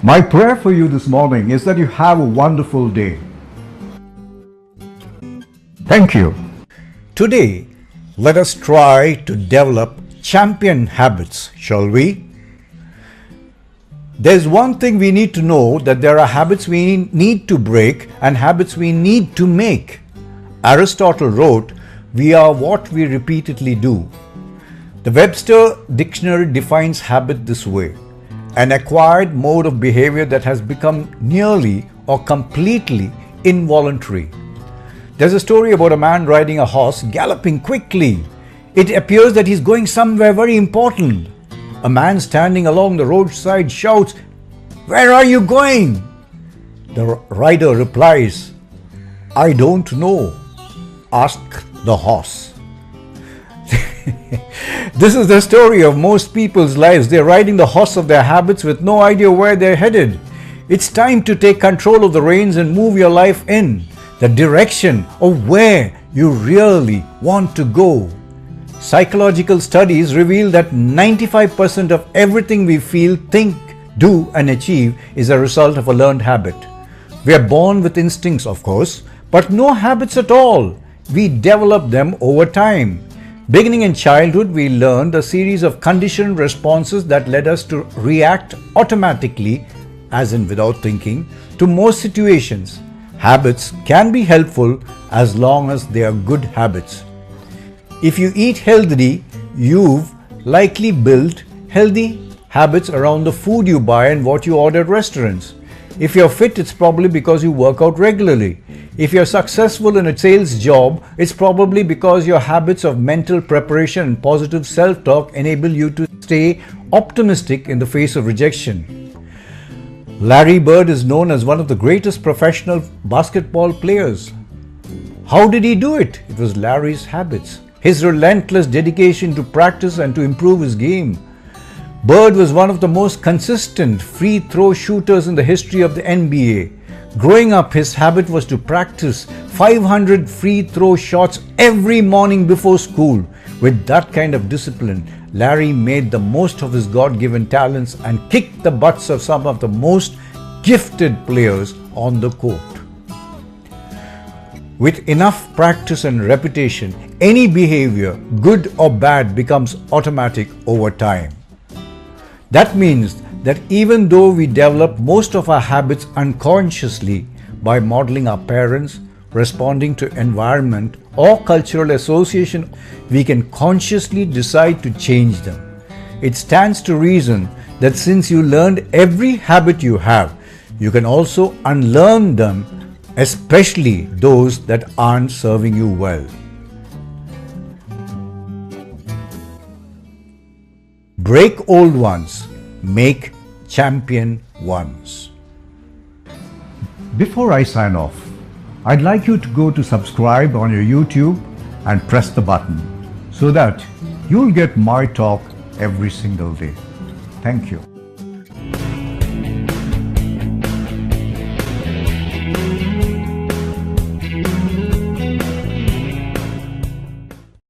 My prayer for you this morning is that you have a wonderful day. Thank you. Today, let us try to develop champion habits, shall we? There's one thing we need to know, that there are habits we need to break and habits we need to make. Aristotle wrote, "We are what we repeatedly do." The Webster Dictionary defines habit this way: an acquired mode of behavior that has become nearly or completely involuntary. There's a story about a man riding a horse galloping quickly. It appears that he's going somewhere very important. A man standing along the roadside shouts, "Where are you going?" The rider replies, "I don't know. Ask the horse." This is the story of most people's lives. They're riding the horse of their habits with no idea where they're headed. It's time to take control of the reins and move your life in the direction of where you really want to go. Psychological studies reveal that 95% of everything we feel, think, do, and achieve is a result of a learned habit. We are born with instincts, of course, but no habits at all. We develop them over time. Beginning in childhood, we learned a series of conditioned responses that led us to react automatically, as in without thinking, to most situations. Habits can be helpful as long as they are good habits. If you eat healthily, you've likely built healthy habits around the food you buy and what you order at restaurants. If you're fit, it's probably because you work out regularly. If you're successful in a sales job, it's probably because your habits of mental preparation and positive self-talk enable you to stay optimistic in the face of rejection. Larry Bird is known as one of the greatest professional basketball players. How did he do it? It was Larry's habits, his relentless dedication to practice and to improve his game. Bird was one of the most consistent free throw shooters in the history of the NBA. Growing up, his habit was to practice 500 free throw shots every morning before school. With that kind of discipline, Larry made the most of his God-given talents and kicked the butts of some of the most gifted players on the court. With enough practice and repetition, any behavior, good or bad, becomes automatic over time. That means that even though we develop most of our habits unconsciously by modeling our parents, responding to environment or cultural association, we can consciously decide to change them. It stands to reason that since you learned every habit you have, you can also unlearn them, especially those that aren't serving you well. Break old ones, make champion ones. Before I sign off, I'd like you to go to subscribe on your YouTube and press the button so that you'll get my talk every single day. Thank you.